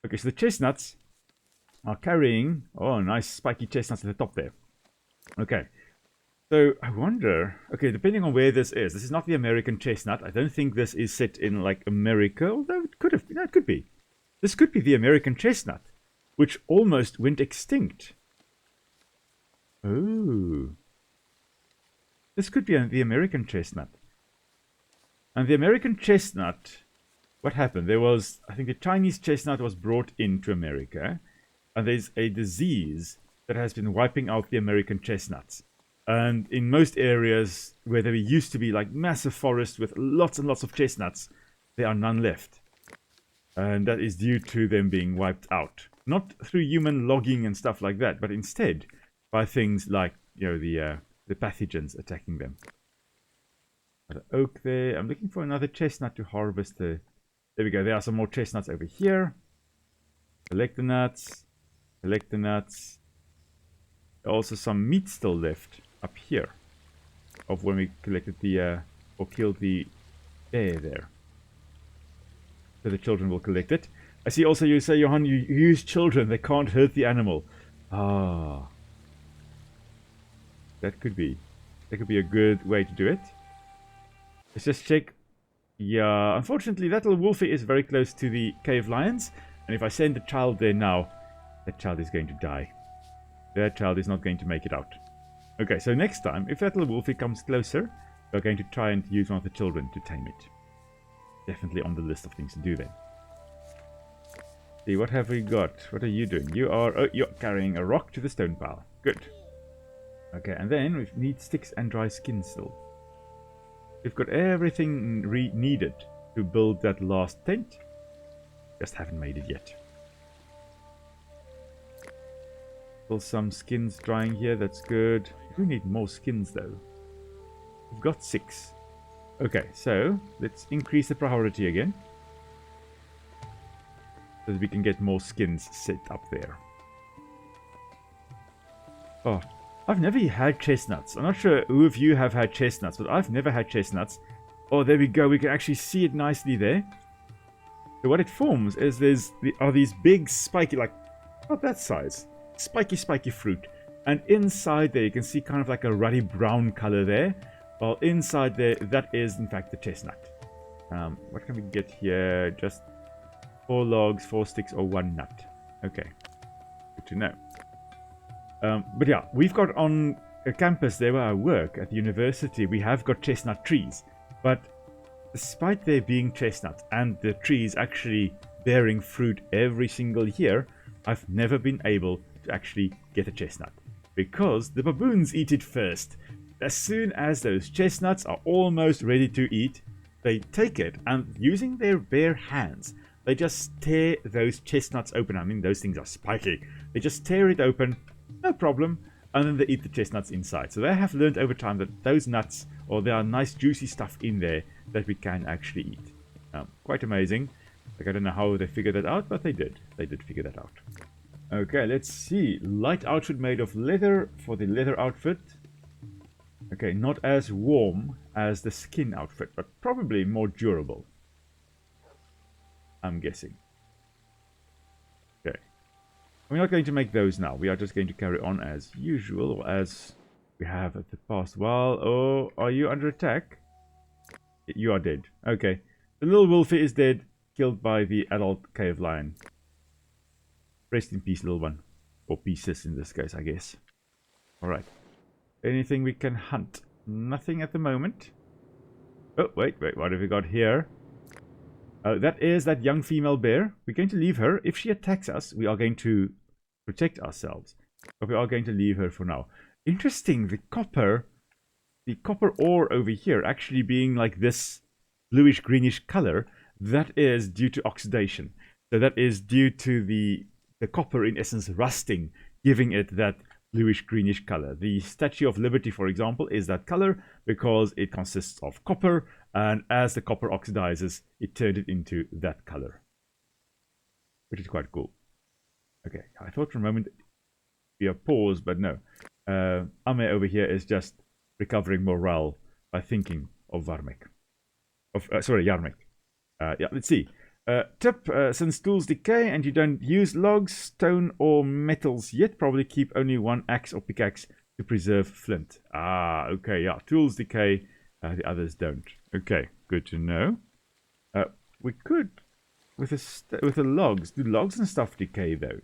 Okay, so the chestnuts are carrying... Oh, nice spiky chestnuts at the top there. Okay. So, I wonder... Okay, depending on where this is not the American chestnut. I don't think this is set in, like, America. Although it could have... No, it could be. This could be the American chestnut, which almost went extinct. Oh. This could be the American chestnut. And the American chestnut... What happened? There was... I think the Chinese chestnut was brought into America. And there's a disease that has been wiping out the American chestnuts. And in most areas where there used to be like massive forests with lots and lots of chestnuts, there are none left. And that is due to them being wiped out. Not through human logging and stuff like that, but instead by things like, you know, the pathogens attacking them. Got an oak there. I'm looking for another chestnut to harvest. There we go. There are some more chestnuts over here. Collect the nuts. Collect the nuts. Also some meat still left up here of when we collected the or killed the bear there. So the children will collect it. I see also you say, Johan, you use children. They can't hurt the animal. Ah. That could be a good way to do it. Let's just check. Yeah, unfortunately that little wolfie is very close to the cave lions. And if I send the child there now, that child is going to die. That child is not going to make it out. Okay, so next time, if that little wolfie comes closer, we're going to try and use one of the children to tame it. Definitely on the list of things to do then. See, what have we got? What are you doing? You are... Oh, you're carrying a rock to the stone pile. Good. Okay, and then we need sticks and dry skin still. We've got everything needed to build that last tent. Just haven't made it yet. Still some skins drying here, that's good. We need more skins though. We've got 6. Okay, so let's increase the priority again. So that we can get more skins set up there. Oh, I've never had chestnuts. I'm not sure who of you have had chestnuts, but I've never had chestnuts. Oh, there we go. We can actually see it nicely there. So what it forms is are these big spiky, like, not that size. Spiky fruit, and inside there you can see kind of like a ruddy brown color there. Well, inside there, that is in fact the chestnut. What can we get here? Just 4 logs, 4 sticks, or 1 nut. Okay, good to know. But yeah, we've got on a campus there where I work at the university, we have got chestnut trees. But despite there being chestnuts and the trees actually bearing fruit every single year, I've never been able to actually get a chestnut because the baboons eat it first. As soon as those chestnuts are almost ready to eat, they take it and using their bare hands, they just tear those chestnuts open. I mean, those things are spiky. They just tear it open, no problem, and then they eat the chestnuts inside. So they have learned over time that those nuts, or there are nice juicy stuff in there that we can actually eat. Quite amazing. Like, I don't know how they figured that out, but they did. They did figure that out. Okay, let's see. Light outfit made of leather for the leather outfit. Okay, not as warm as the skin outfit, but probably more durable. I'm guessing. Okay. We're not going to make those now. We are just going to carry on as usual, or as we have at the past while. Oh, are you under attack? You are dead. Okay. The little wolfie is dead, killed by the adult cave lion. Rest in peace, little one. Or pieces in this case, I guess. Alright. Anything we can hunt? Nothing at the moment. Oh, wait. What have we got here? That is that young female bear. We're going to leave her. If she attacks us, we are going to protect ourselves. But we are going to leave her for now. Interesting, the copper ore over here actually being like this bluish-greenish color. That is due to oxidation. So that is due to the copper, in essence, rusting, giving it that bluish-greenish color. The Statue of Liberty, for example, is that color because it consists of copper, and as the copper oxidizes, it turned it into that color, which is quite cool. Okay, I thought for a moment be a pause, but no. Ame over here is just recovering morale by thinking of Varmek. Sorry, Yarmek. Yeah, let's see. Tip, since tools decay and you don't use logs, stone or metals yet, probably keep only one axe or pickaxe to preserve flint. Ah, okay, yeah, tools decay, the others don't. Okay, good to know. We could, with the logs, do logs and stuff decay though?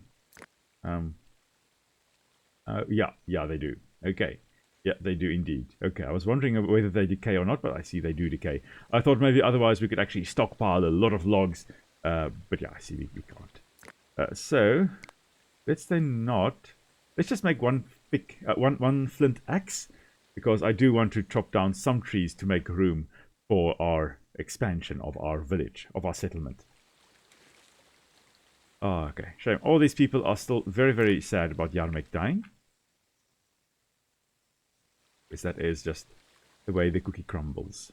Yeah, they do. Okay. Yeah, they do indeed. Okay, I was wondering whether they decay or not, but I see they do decay. I thought maybe otherwise we could actually stockpile a lot of logs. But yeah, I see we can't. So, let's then not... Let's just make one flint axe, because I do want to chop down some trees to make room for our expansion of our village, of our settlement. Oh, okay, shame. All these people are still very, very sad about Yarmek dying. Because that is just the way the cookie crumbles.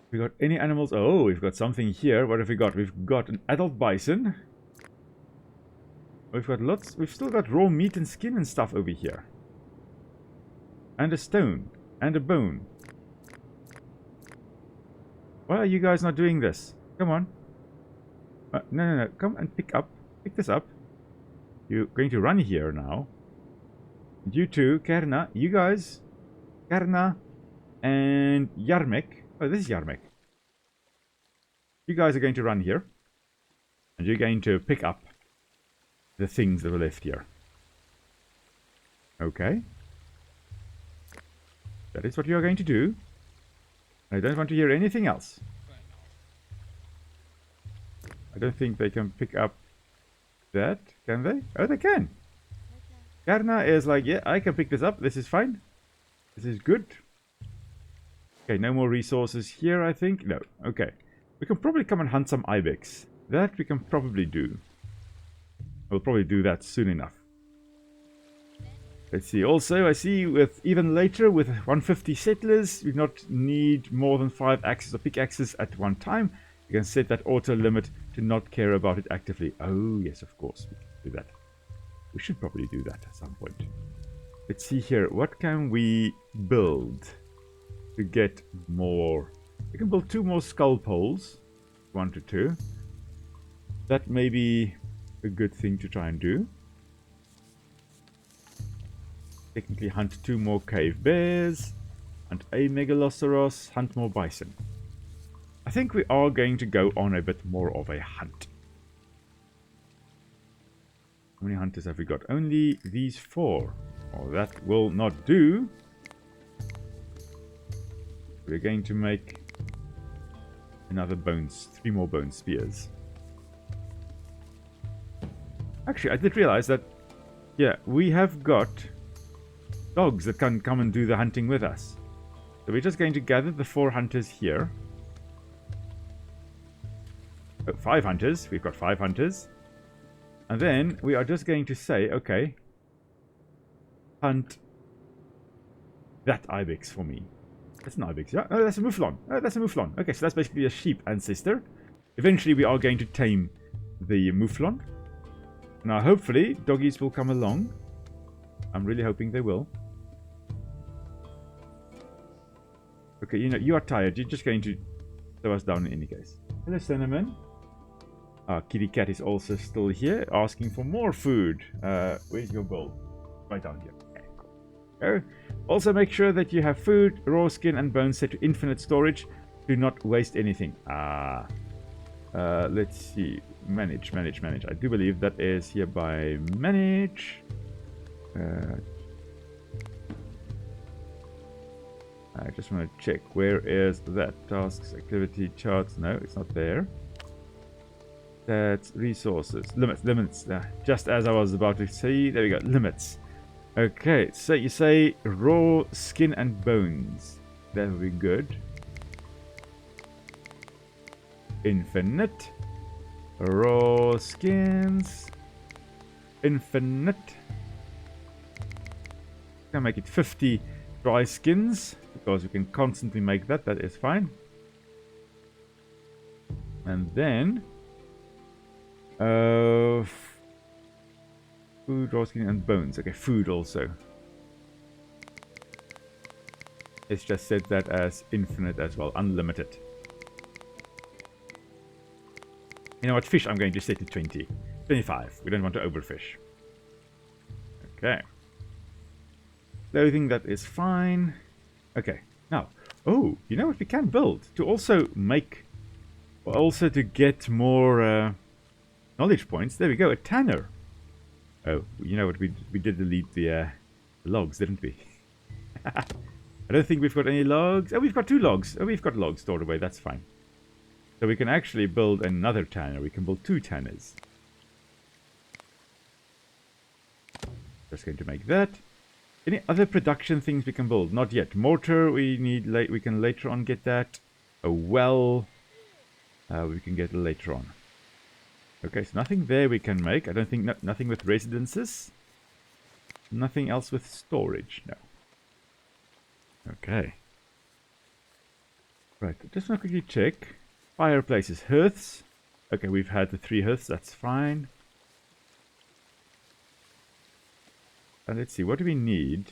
We got any animals? Oh, we've got something here. What have we got? We've got an adult bison. We've got lots. We've still got raw meat and skin and stuff over here. And a stone. And a bone. Why are you guys not doing this? Come on. No. Come and pick this up. You're going to run here now. You two, Kerna, you guys, Kerna and Yarmek. Oh, this is Yarmek. You guys are going to run here. And you're going to pick up the things that were left here. Okay. That is what you are going to do. I don't want to hear anything else. I don't think they can pick up that, can they? Oh, they can. Karna is like, yeah, I can pick this up. This is fine. This is good. Okay, no more resources here, I think. No, okay. We can probably come and hunt some ibex. That we can probably do. We'll probably do that soon enough. Let's see. Also, I see with even later, with 150 settlers, we not need more than 5 axes or pickaxes at one time. You can set that auto limit to not care about it actively. Oh, yes, of course. We can do that. We should probably do that at some point. Let's see here. What can we build to get more? We can build 2 more skull poles. 1 to 2. That may be a good thing to try and do. Technically hunt 2 more cave bears. Hunt a megaloceros. Hunt more bison. I think we are going to go on a bit more of a hunt. How many hunters have we got? Only these 4. Oh, that will not do. We're going to make another 3 more bone spears. Actually, I did realize that, yeah, we have got dogs that can come and do the hunting with us. So we're just going to gather the 4 hunters here. Oh, 5 hunters. We've got 5 hunters. And then we are just going to say, okay, hunt that ibex for me. That's an ibex, yeah? Oh, that's a mouflon. Oh, that's a mouflon. Okay, so that's basically a sheep ancestor. Eventually, we are going to tame the mouflon. Now, hopefully, doggies will come along. I'm really hoping they will. Okay, you know, you are tired. You're just going to throw us down in any case. Hello, Cinnamon. Kitty Cat is also still here, asking for more food. Where's your bowl? Right down here. Okay, cool. Also, make sure that you have food, raw skin, and bones set to infinite storage. Do not waste anything. Let's see. Manage. I do believe that is here by manage. I just want to check. Where is that? Tasks, activity, charts. No, it's not there. That's resources. Limits. Just as I was about to say. There we go. Limits. Okay, so you say raw skin and bones. That would be good. Infinite. Raw skins. Infinite. Can make it 50 dry skins. Because we can constantly make that. That is fine. And then... food, raw skin, and bones. Okay, food also. Let's just set that as infinite as well, unlimited. You know what? Fish I'm going to set to 20. 25. We don't want to overfish. Okay. Clothing, that is fine. Okay. Now, oh, you know what we can build? To also make... Also to get more knowledge points. There we go, a tanner. Oh, you know what? We did delete the logs, didn't we? I don't think we've got any logs. Oh, we've got 2 logs. Oh, we've got logs stored away. That's fine. So we can actually build another tanner. We can build 2 tanners. Just going to make that. Any other production things we can build? Not yet. Mortar, we need. We can later on get that. A well, we can get later on. Okay, so nothing there we can make. I don't think nothing with residences. Nothing else with storage. No. Okay. Right, just want to quickly check. Fireplaces, hearths. Okay, we've had the 3 hearths, that's fine. And let's see, what do we need?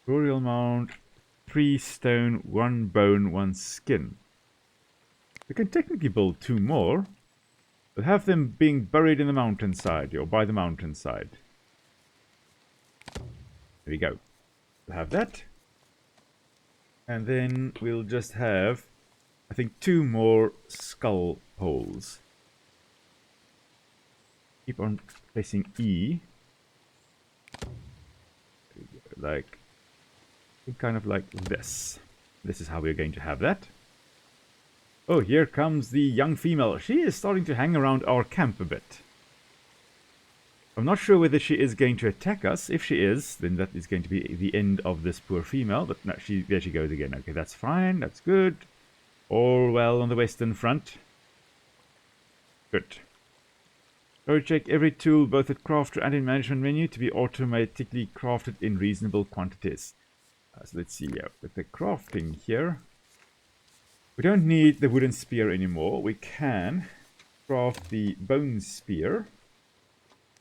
Burial mound, 3 stone, 1 bone, 1 skin. We can technically build 2 more. We'll have them being buried in the mountainside, or by the mountainside. There we go. We'll have that. And then we'll just have, I think, 2 more skull holes. Keep on pressing E. Like, kind of like this. This is how we're going to have that. Oh, here comes the young female. She is starting to hang around our camp a bit. I'm not sure whether she is going to attack us. If she is, then that is going to be the end of this poor female. But no, there she goes again. Okay, that's fine. That's good. All well on the Western Front. Good. So check every tool, both at crafter and in management menu, to be automatically crafted in reasonable quantities. So let's see here. With the crafting here, we don't need the wooden spear anymore. We can craft the bone spear.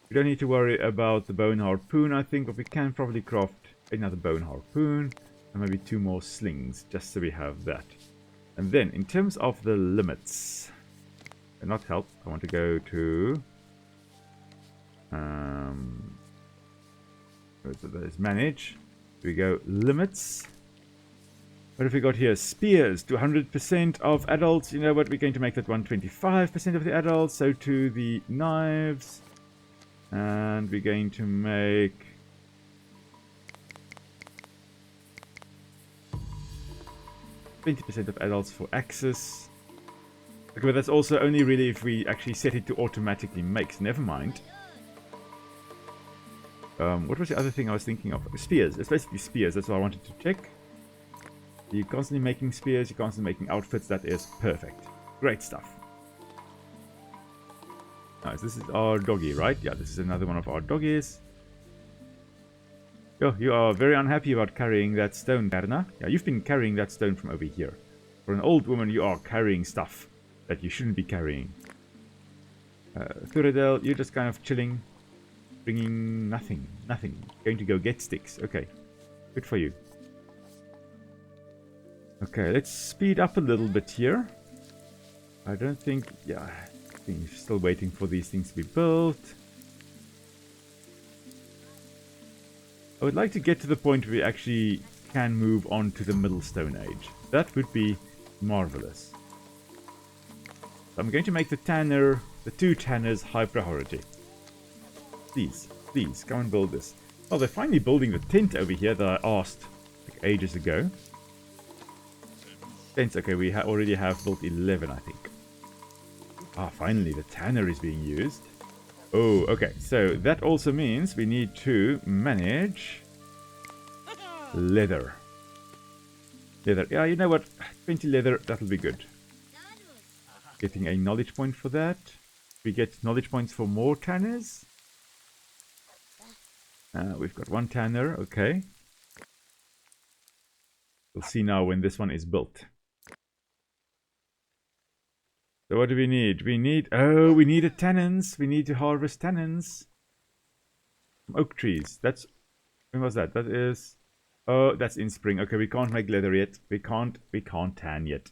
We don't need to worry about the bone harpoon, I think, but we can probably craft another bone harpoon and maybe 2 more slings, just so we have that. And then, in terms of the limits, not help, I want to go to there's manage. We go limits. What have we got here? Spears to 100% of adults. You know what? We're going to make that 125% of the adults. So to the knives. And we're going to make 20% of adults for axes. Okay, but that's also only really if we actually set it to automatically make. Never mind. What was the other thing I was thinking of? Spears. It's basically spears. That's what I wanted to check. You're constantly making spears. You're constantly making outfits. That is perfect. Great stuff. Nice. This is our doggy, right? Yeah, this is another one of our doggies. Oh, you are very unhappy about carrying that stone, Karna. Yeah, you've been carrying that stone from over here. For an old woman, you are carrying stuff that you shouldn't be carrying. Thuradel, you're just kind of chilling. Bringing nothing. Nothing. Going to go get sticks. Okay. Good for you. Okay, let's speed up a little bit here. I don't think... Yeah, I think still waiting for these things to be built. I would like to get to the point where we actually can move on to the Middle Stone Age. That would be marvelous. So I'm going to make the 2 tanners high priority. Please, please, come and build this. Oh, they're finally building the tent over here that I asked like ages ago. Tents, okay, we already have built 11, I think. Ah, finally, the tanner is being used. Oh, okay, so that also means we need to manage leather. Leather, yeah, you know what? 20 leather, that'll be good. Getting a knowledge point for that. We get knowledge points for more tanners. We've got 1 tanner, okay. We'll see now when this one is built. So what do we need? We need... Oh, we need tannins. We need to harvest tannins. From oak trees. That's... When was that? That is... Oh, that's in spring. Okay, we can't make leather yet. We can't tan yet.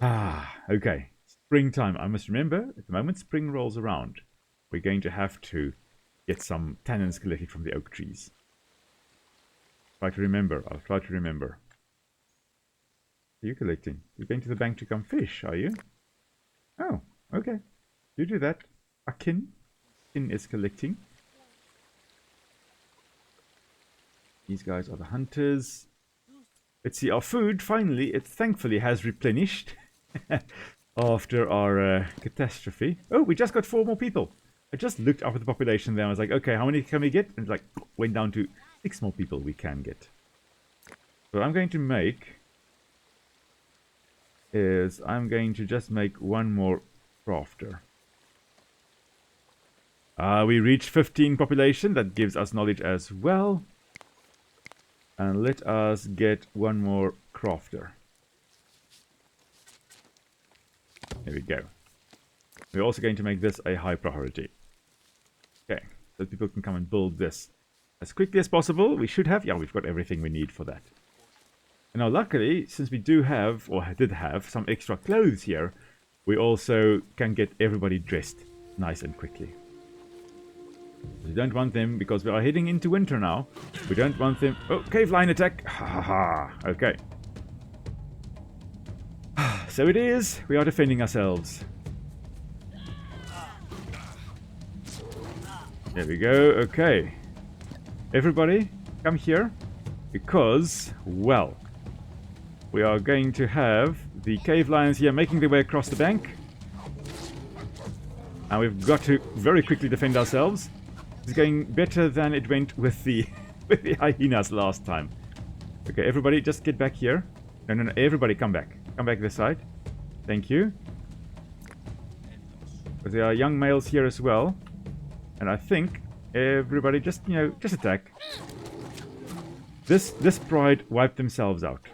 Okay. Springtime. I must remember, at the moment spring rolls around, we're going to have to get some tannins collected from the oak trees. Try to remember. I'll try to remember. Are you collecting? You're going to the bank to come fish, are you? Oh, okay. You do that. Akin. Akin is collecting. These guys are the hunters. Let's see, our food, finally, it thankfully has replenished after our catastrophe. Oh, we just got 4 more people. I just looked up at the population there. I was like, okay, how many can we get? And it's like, went down to 6 more people we can get. So I'm going to make is I'm going to just make 1 more crafter. We reached 15 population. That gives us knowledge as well. And let us get 1 more crafter. There we go. We're also going to make this a high priority. Okay, so people can come and build this as quickly as possible. We should have, yeah, we've got everything we need for that. And now luckily, since we do have, or did have, some extra clothes here, we also can get everybody dressed nice and quickly. We don't want them, because we are heading into winter now. We don't want them... Oh, cave lion attack! Ha ha ha! Okay. So it is. We are defending ourselves. There we go. Okay. Everybody, come here. Because, well, we are going to have the cave lions here making their way across the bank. And we've got to very quickly defend ourselves. It's going better than it went with the with the hyenas last time. Okay, everybody just get back here. No, everybody come back. Come back this side. Thank you. Because there are young males here as well. And I think everybody just, you know, just attack. This pride wiped themselves out.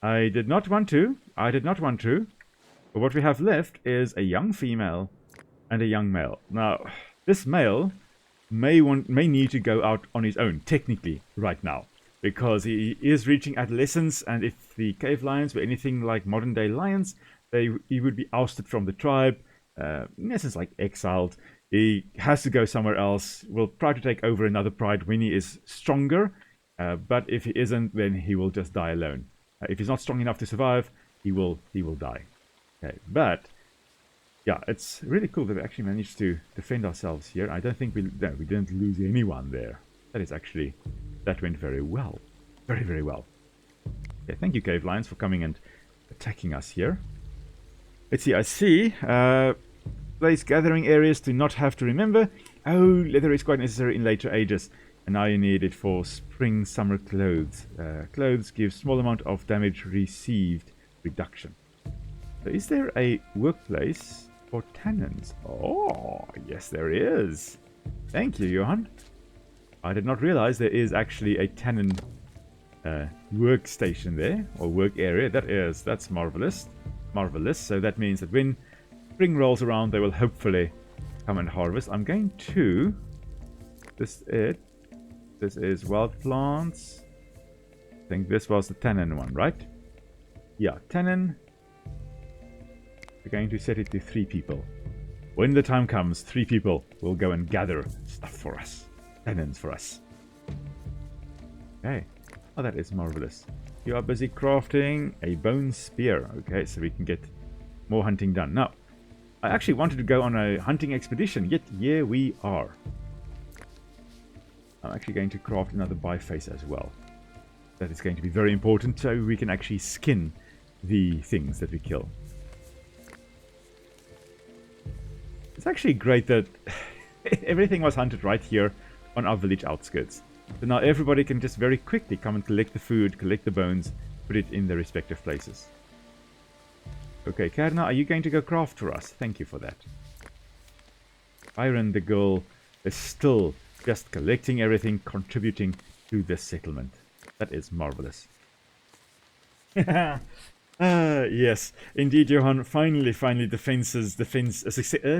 I did not want to. But what we have left is a young female and a young male. Now, this male may need to go out on his own, technically, right now. Because he is reaching adolescence, and if the cave lions were anything like modern-day lions, he would be ousted from the tribe, in essence like exiled. He has to go somewhere else. We'll try to take over another pride when he is stronger, but if he isn't, then he will just die alone. If he's not strong enough to survive, he will die. Okay, but yeah, it's really cool that we actually managed to defend ourselves here. I don't think we didn't lose anyone there. That went very well. Very, very well. Okay, thank you, cave lions, for coming and attacking us here. Let's see, I see. Place gathering areas to not have to remember. Oh, leather is quite necessary in later ages. And now you need it for spring, summer clothes. Clothes give small amount of damage received reduction. So is there a workplace for tannins? Oh, yes there is. Thank you, Johan. I did not realize there is actually a tannin workstation there, or work area. That's marvelous. Marvelous. So that means that when spring rolls around, they will hopefully come and harvest. I'm going to... This is wild plants. I think this was the tannin one, right? Yeah, tannin. We're going to set it to 3 people. When the time comes, 3 people will go and gather stuff for us. Tannins for us. Okay. Oh, that is marvelous. You are busy crafting a bone spear. Okay, so we can get more hunting done. Now, I actually wanted to go on a hunting expedition, yet here we are. I'm actually going to craft another biface as well. That is going to be very important, so we can actually skin the things that we kill. It's actually great that everything was hunted right here on our village outskirts. So now everybody can just very quickly come and collect the food, collect the bones, put it in their respective places. Okay, Karna, are you going to go craft for us? Thank you for that. Iron, the girl, is still just collecting everything, contributing to this settlement. That is marvelous. Yes, indeed, Johan. Finally, a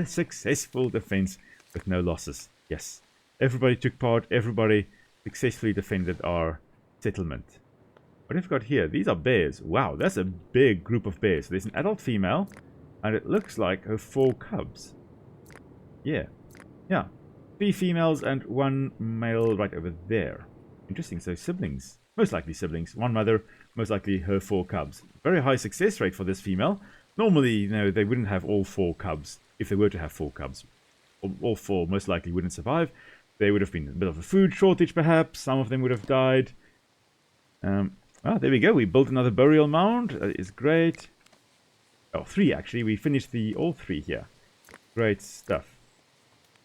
successful defense with no losses. Yes, everybody took part. Everybody successfully defended our settlement. What have we got here? These are bears. Wow, that's a big group of bears. There's an adult female, and it looks like her 4 cubs. Yeah. Yeah. 3 females and 1 male right over there. Interesting. So siblings. Most likely siblings. 1 mother, most likely her 4 cubs. Very high success rate for this female. Normally, you know, they wouldn't have all 4 cubs if they were to have 4 cubs. All 4 most likely wouldn't survive. There would have been a bit of a food shortage, perhaps. Some of them would have died. Well, there we go. We built another burial mound. That is great. Oh, 3 actually. We finished all 3 here. Great stuff.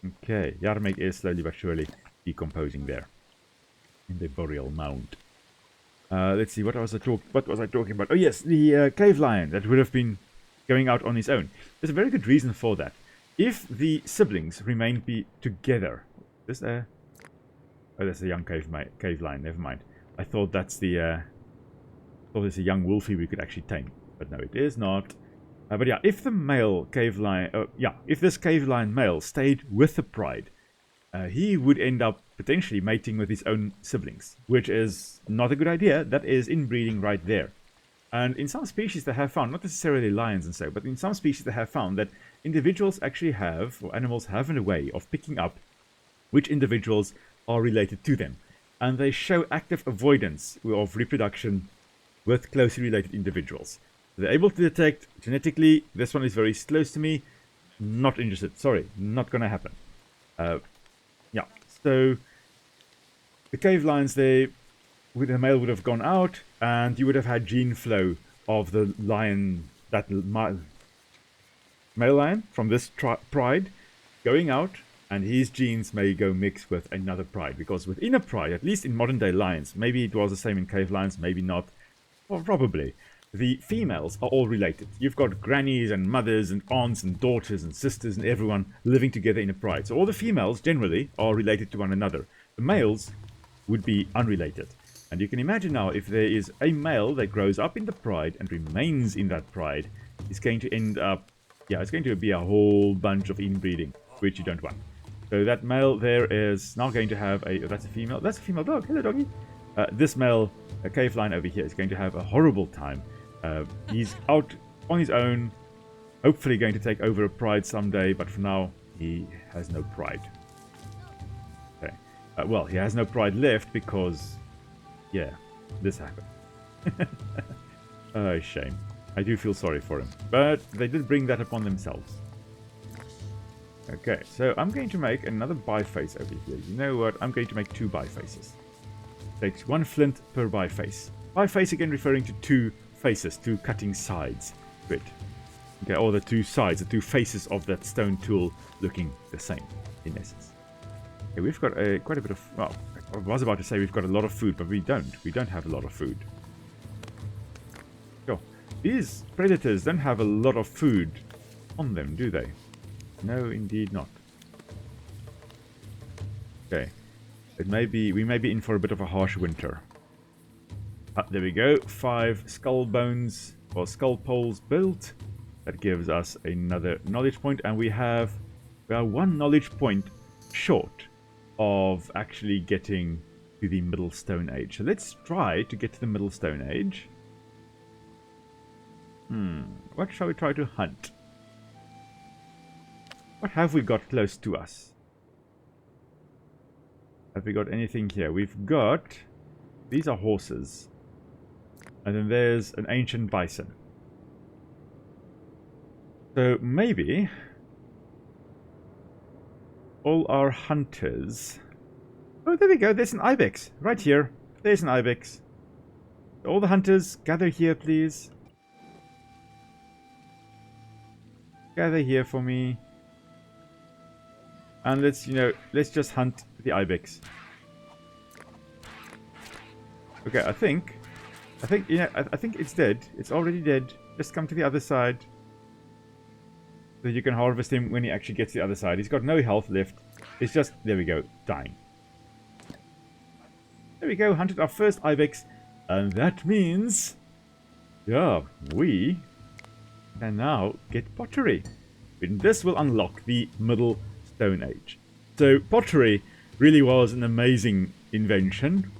Okay, Yarmek is slowly but surely decomposing there in the burial mound. Let's see, what was I talking about? Oh yes, the cave lion that would have been going out on his own. There's a very good reason for that. If the siblings remain together, oh, that's a young cave lion. Never mind. I thought that's there's a young wolfie we could actually tame, but no, it is not. But yeah, if the male cave lion, if this cave lion male stayed with the pride, he would end up potentially mating with his own siblings, which is not a good idea. That is inbreeding right there. And in some species they have found, not necessarily lions and so, but in some species they have found that individuals actually have, or animals have a way of picking up which individuals are related to them. And they show active avoidance of reproduction with closely related individuals. They're able to detect genetically, this one is very close to me, not interested. Sorry, not going to happen. Yeah, so the cave lions there, the male would have gone out, and you would have had gene flow of the lion, that male lion from this pride going out, and his genes may go mix with another pride. Because within a pride, at least in modern day lions, maybe it was the same in cave lions, maybe not, or probably, the females are all related. You've got grannies and mothers and aunts and daughters and sisters and everyone living together in a pride. So all the females generally are related to one another. The males would be unrelated. And you can imagine now, if there is a male that grows up in the pride and remains in that pride, it's going to end up, it's going to be a whole bunch of inbreeding, which you don't want. So that male there is now going to have that's a female dog. Hello, doggy. This male, a cave lion over here, is going to have a horrible time. He's out on his own, hopefully going to take over a pride someday, but for now, he has no pride. Okay. Well, he has no pride left because, this happened. Oh, shame. I do feel sorry for him, but they did bring that upon themselves. Okay, so I'm going to make another biface over here. You know what? I'm going to make 2 bifaces. Takes 1 flint per biface. Biface again referring to 2 faces, 2 cutting sides to it. Okay, or the 2 sides, the 2 faces of that stone tool looking the same in essence. Okay, we've got quite a bit of, well, I was about to say we've got a lot of food, but we don't. We don't have a lot of food. Sure. These predators don't have a lot of food on them, do they? No, indeed not. Okay. We may be in for a bit of a harsh winter. There we go. 5 skull bones or skull poles built. That gives us another knowledge point, and we are 1 knowledge point short of actually getting to the Middle Stone Age. So let's try to get to the Middle Stone Age. What shall we try to hunt? What have we got close to us? Have we got anything here? We've got... These are horses. And then there's an ancient bison. So maybe... all our hunters... Oh, there we go. There's an ibex. Right here. There's an ibex. All the hunters, gather here, please. Gather here for me. And let's just hunt the ibex. Okay, I think it's dead. It's already dead. Just come to the other side. So you can harvest him when he actually gets to the other side. He's got no health left. It's just, there we go, dying. There we go, hunted our first ibex. And that means, we can now get pottery. And this will unlock the Middle Stone Age. So pottery really was an amazing invention.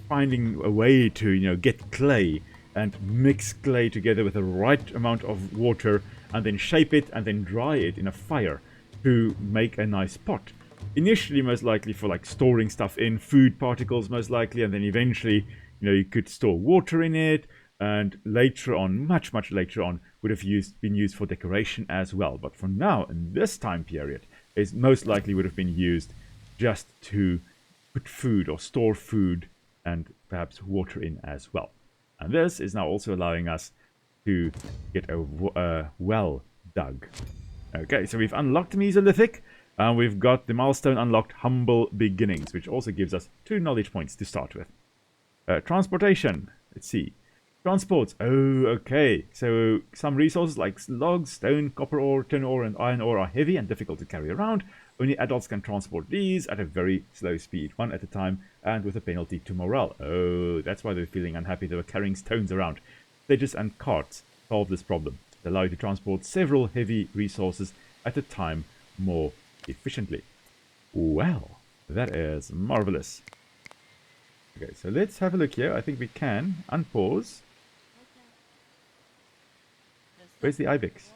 finding a way to, get clay and mix clay together with the right amount of water and then shape it and then dry it in a fire to make a nice pot. Initially, most likely for like storing stuff in, food particles most likely, and then eventually, you could store water in it, and later on, much later on, would have been used for decoration as well. But for now, in this time period, it most likely would have been used just to put food or store food and perhaps water in as well. And this is now also allowing us to get a well dug. Okay, so we've unlocked Mesolithic, and we've got the milestone unlocked Humble Beginnings, which also gives us 2 knowledge points to start with. Transportation. Let's see. Transports. Oh, okay. So some resources like logs, stone, copper ore, tin ore, and iron ore are heavy and difficult to carry around. Only adults can transport these at a very slow speed, 1 at a time, and with a penalty to morale. Oh, that's why they're feeling unhappy. They were carrying stones around. Sledges and carts solve this problem. They allow you to transport several heavy resources at a time more efficiently. Well, that is marvelous. Okay, so let's have a look here. I think we can unpause. Where's the ibex?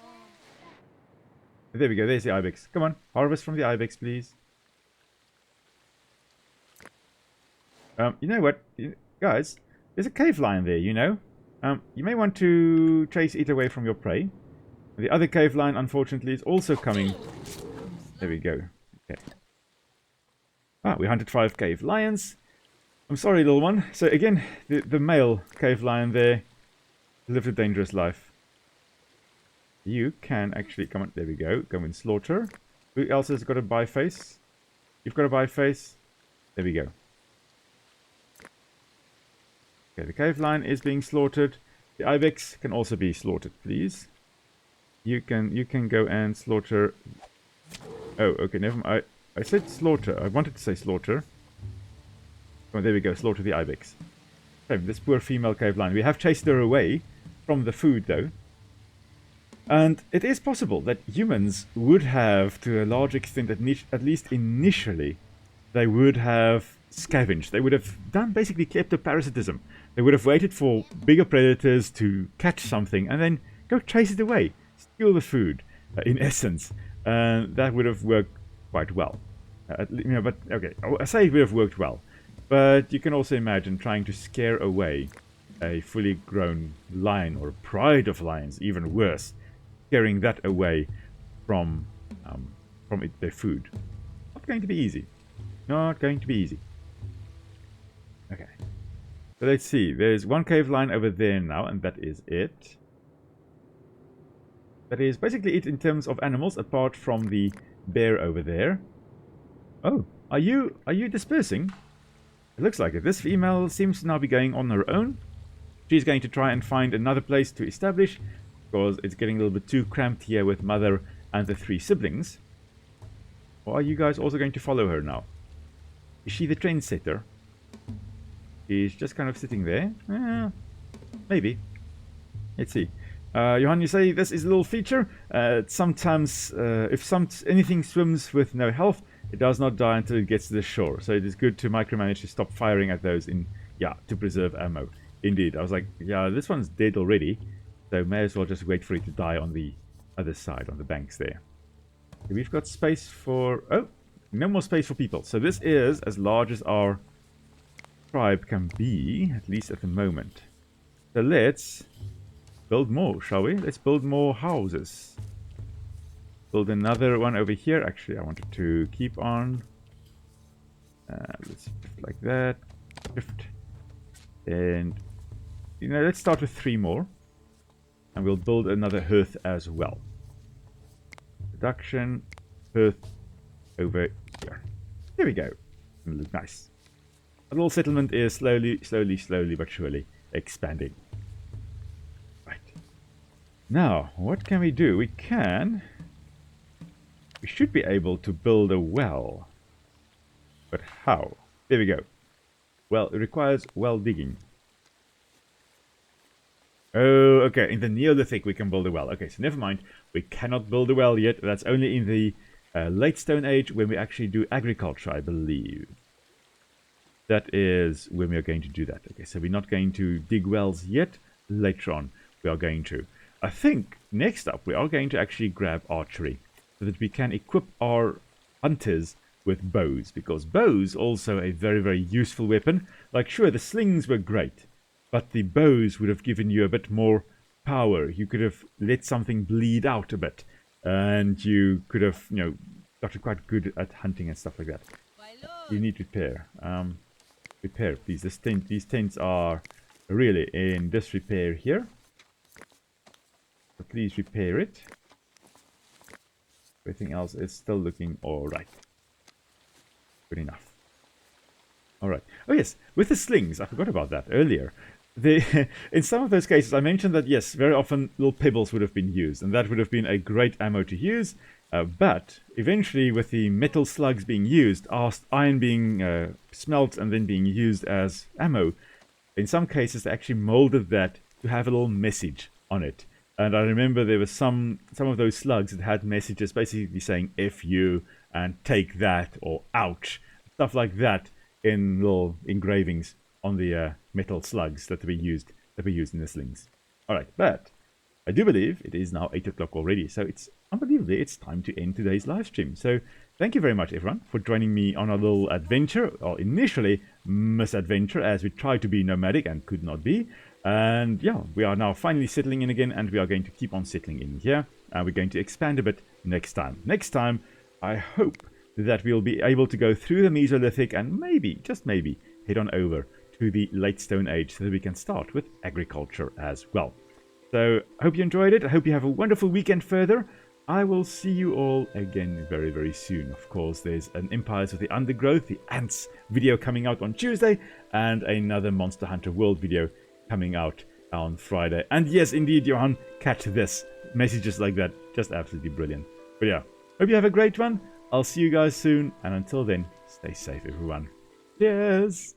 There we go, there's the ibex. Come on, harvest from the ibex, please. You know what, guys? There's a cave lion there, you may want to chase it away from your prey. The other cave lion, unfortunately, is also coming. There we go. Okay. We hunted 5 cave lions. I'm sorry, little one. So again, the male cave lion there lived a dangerous life. You can actually, come on, there we go. Go and slaughter. Who else has got a buy face? You've got a buy face. There we go. Okay, the cave lion is being slaughtered. The ibex can also be slaughtered, please. You can go and slaughter. Oh, okay, never mind. I said slaughter. I wanted to say slaughter. Oh, there we go. Slaughter the ibex. Okay, this poor female cave lion. We have chased her away from the food, though. And it is possible that humans would have, to a large extent, at least initially, they would have scavenged. They would have done basically kleptoparasitism. They would have waited for bigger predators to catch something and then go chase it away. Steal the food, in essence. That would have worked quite well. But okay, I say it would have worked well. But you can also imagine trying to scare away a fully grown lion, or a pride of lions, even worse. Scaring that away from their food. Not going to be easy. Not going to be easy. Okay. So let's see. There's one cave lion over there now, and that is it. That is basically it in terms of animals, apart from the bear over there. Oh, are you dispersing? It looks like it. This female seems to now be going on her own. She's going to try and find another place to establish, because it's getting a little bit too cramped here with mother and the 3 siblings. Or are you guys also going to follow her now? Is she the trendsetter? She's just kind of sitting there. Maybe. Let's see. Johan, you say this is a little feature. Sometimes, if anything swims with no health, it does not die until it gets to the shore. So it is good to micromanage to stop firing at those to preserve ammo. Indeed. I was like, yeah, this one's dead already. So may as well just wait for it to die on the other side, on the banks there. Okay, we've got space for... Oh, no more space for people. So this is as large as our tribe can be, at least at the moment. So let's build more, shall we? Let's build more houses. Build another one over here. Actually, I wanted to keep on. Let's shift like that. Shift. And, let's start with 3 more. And we'll build another hearth as well. Production, hearth, over here. There we go. It'll look nice. A little settlement is slowly but surely expanding. Right. Now, what can we do? We should be able to build a well. But how? There we go. Well, it requires well digging. Oh, okay. In the Neolithic, we can build a well. Okay, so never mind. We cannot build a well yet. That's only in the late Stone Age when we actually do agriculture, I believe. that is when we are going to do that. Okay, so we're not going to dig wells yet. Later on, we are going to. I think next up, we are going to actually grab archery so that we can equip our hunters with bows, because bows also a very, very useful weapon. Like, sure, the slings were great, but the bows would have given you a bit more power. You could have let something bleed out a bit, and you could have, gotten quite good at hunting and stuff like that. You need repair. Repair, please. These tents are really in disrepair here. So please repair it. Everything else is still looking alright. Good enough. Alright. Oh yes, with the slings, I forgot about that earlier. In some of those cases, I mentioned that yes, very often little pebbles would have been used, and that would have been a great ammo to use. But eventually, with the metal slugs being used, iron being smelt and then being used as ammo, in some cases they actually molded that to have a little message on it. And I remember there were some of those slugs that had messages basically saying "F you" and "take that" or "ouch," stuff like that in little engravings on the metal slugs that were used in the slings. All right, but I do believe it is now 8 o'clock already, so it's unbelievably it's time to end today's live stream. So thank you very much, everyone, for joining me on our little adventure, or initially misadventure, as we tried to be nomadic and could not be. And yeah, we are now finally settling in again, and we are going to keep on settling in here. And we're going to expand a bit next time. Next time, I hope that we'll be able to go through the Mesolithic and maybe, just maybe, head on over to the Late Stone Age so that we can start with agriculture as well. So, I hope you enjoyed it. I hope you have a wonderful weekend further. I will see you all again very, very soon. Of course, there's an Empires of the Undergrowth, the Ants video coming out on Tuesday, and another Monster Hunter World video coming out on Friday. And yes, indeed, Johan, catch this. Messages like that, just absolutely brilliant. But yeah, hope you have a great one. I'll see you guys soon, and until then, stay safe, everyone. Cheers!